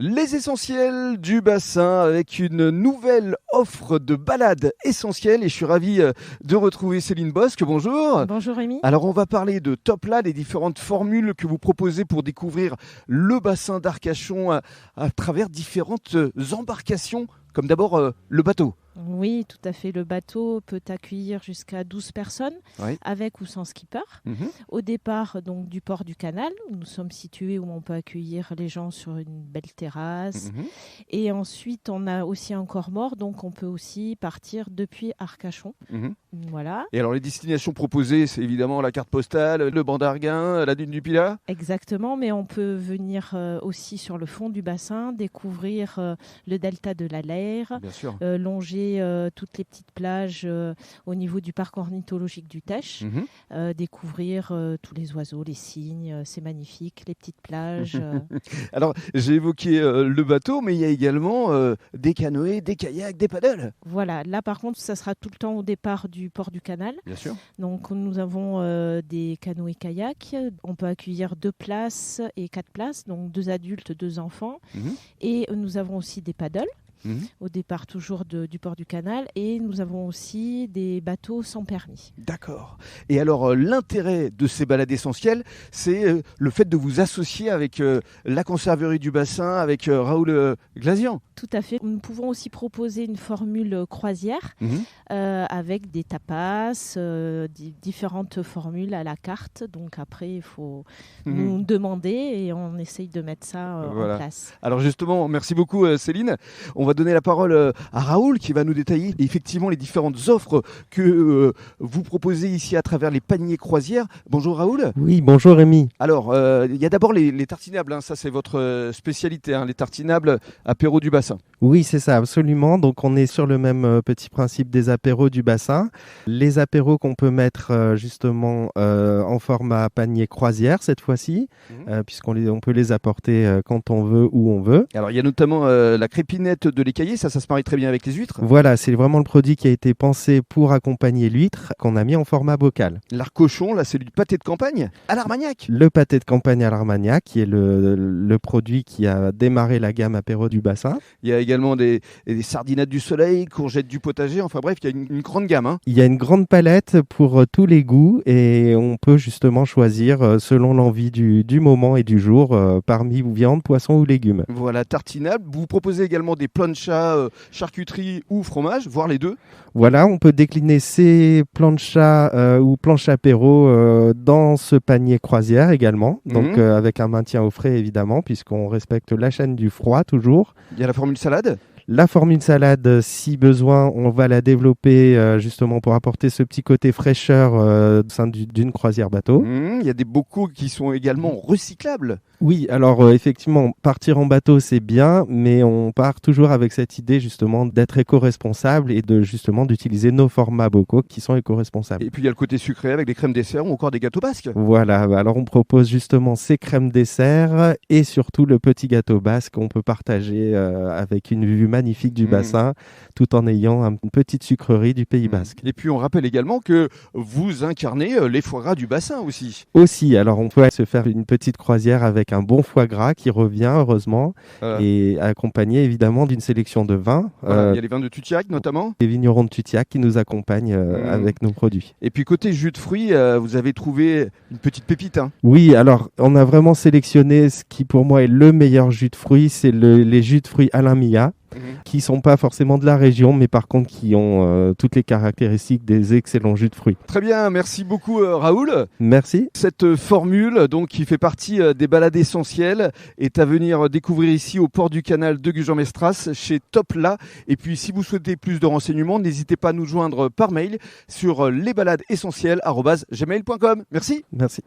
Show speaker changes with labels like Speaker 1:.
Speaker 1: Les essentiels du bassin avec une nouvelle offre de balades essentielles et je suis ravi de retrouver Céline Bosque. Bonjour.
Speaker 2: Bonjour Rémi.
Speaker 1: Alors on va parler de Top-Là, les différentes formules que vous proposez pour découvrir le bassin d'Arcachon à travers différentes embarcations, comme d'abord le bateau.
Speaker 2: Oui, tout à fait. Le bateau peut accueillir jusqu'à 12 personnes,
Speaker 1: Oui.
Speaker 2: avec ou sans skipper. Au départ donc, du port du Canal, où nous sommes situés, où on peut accueillir les gens sur une belle terrasse. Et ensuite, on a aussi un corps mort, donc on peut aussi partir depuis Arcachon. Voilà.
Speaker 1: Et alors les destinations proposées, c'est évidemment la carte postale, le banc d'Arguin, la dune du Pilat.
Speaker 2: Exactement, mais on peut venir aussi sur le fond du bassin, découvrir le delta de la Leyre,
Speaker 1: Bien sûr.
Speaker 2: longer toutes les petites plages au niveau du parc ornithologique du Teche, découvrir tous les oiseaux, les cygnes, c'est magnifique, les petites plages.
Speaker 1: Alors j'ai évoqué le bateau, mais il y a également des canoës, des kayaks, des paddles.
Speaker 2: Voilà, là par contre, ça sera tout le temps au départ du port du Canal.
Speaker 1: Bien sûr.
Speaker 2: Donc nous avons des canoës kayaks, on peut accueillir 2 places et 4 places, donc 2 adultes, 2 enfants. Et nous avons aussi des paddles. Au départ toujours du port du Canal, et nous avons aussi des bateaux sans permis.
Speaker 1: D'accord. Et alors l'intérêt de ces balades essentielles, c'est le fait de vous associer avec la conserverie du bassin, avec Raoul Glazian.
Speaker 2: Tout à fait. Nous pouvons aussi proposer une formule croisière avec des tapas, différentes formules à la carte. Donc après, il faut nous demander et on essaye de mettre ça en place.
Speaker 1: Alors justement, merci beaucoup Céline. On va donner la parole à Raoul qui va nous détailler effectivement les différentes offres que vous proposez ici à travers les paniers croisières. Bonjour Raoul.
Speaker 3: Oui, bonjour Rémi.
Speaker 1: Alors, il y a d'abord les tartinables, ça c'est votre spécialité, les tartinables apéro du bassin.
Speaker 3: Oui, c'est ça, absolument. Donc on est sur le même petit principe des apéros du bassin. Les apéros qu'on peut mettre justement en format panier croisière cette fois-ci, puisqu'on peut les apporter quand on veut, où on veut.
Speaker 1: Alors il y a notamment la crépinette de l'écaillé, ça se marie très bien avec les huîtres.
Speaker 3: Voilà, c'est vraiment le produit qui a été pensé pour accompagner l'huître, qu'on a mis en format bocal.
Speaker 1: L'arcochon, là c'est du pâté de campagne à l'Armagnac.
Speaker 3: Le pâté de campagne à l'Armagnac, qui est le produit qui a démarré la gamme apéro du bassin.
Speaker 1: Il y a également des sardinades du soleil, courgettes du potager, enfin bref, il y a une grande gamme.
Speaker 3: Il y a une grande palette pour tous les goûts et on peut justement choisir selon l'envie du moment et du jour parmi viande, poisson ou légumes.
Speaker 1: Voilà, tartinable. Vous proposez également des planchas, charcuterie ou fromage, voire les deux.
Speaker 3: Voilà, on peut décliner ces planchas ou planches apéro dans ce panier croisière également, donc avec un maintien au frais évidemment, puisqu'on respecte la chaîne du froid toujours.
Speaker 1: Il y a la formule salade.
Speaker 3: La formule salade, si besoin, on va la développer justement pour apporter ce petit côté fraîcheur au sein d'une croisière bateau.
Speaker 1: Il y a des bocaux qui sont également recyclables.
Speaker 3: Oui, alors effectivement, partir en bateau, c'est bien, mais on part toujours avec cette idée justement d'être éco-responsable et d'utiliser nos formats bocaux qui sont éco-responsables.
Speaker 1: Et puis il y a le côté sucré avec des crèmes dessert ou encore des gâteaux basques.
Speaker 3: Voilà, alors on propose justement ces crèmes dessert et surtout le petit gâteau basque qu'on peut partager avec une vue magnifique du bassin, tout en ayant une petite sucrerie du Pays Basque.
Speaker 1: Et puis on rappelle également que vous incarnez les foie gras du bassin aussi.
Speaker 3: Aussi, alors on peut se faire une petite croisière avec un bon foie gras qui revient heureusement et accompagné évidemment d'une sélection de vins.
Speaker 1: Voilà, il y a les vins de Tutiac notamment.
Speaker 3: Les vignerons de Tutiac qui nous accompagnent avec nos produits.
Speaker 1: Et puis côté jus de fruits, vous avez trouvé une petite pépite.
Speaker 3: Oui, alors on a vraiment sélectionné ce qui pour moi est le meilleur jus de fruits, c'est les jus de fruits Alain Millat. Qui sont pas forcément de la région, mais par contre qui ont toutes les caractéristiques des excellents jus de fruits.
Speaker 1: Très bien, merci beaucoup Raoul.
Speaker 3: Merci.
Speaker 1: Cette formule, donc qui fait partie des balades essentielles, est à venir découvrir ici au port du Canal de Gujan-Mestras chez Top-Là. Et puis si vous souhaitez plus de renseignements, n'hésitez pas à nous joindre par mail sur lesbaladesessentielles@gmail.com. Merci.
Speaker 3: Merci.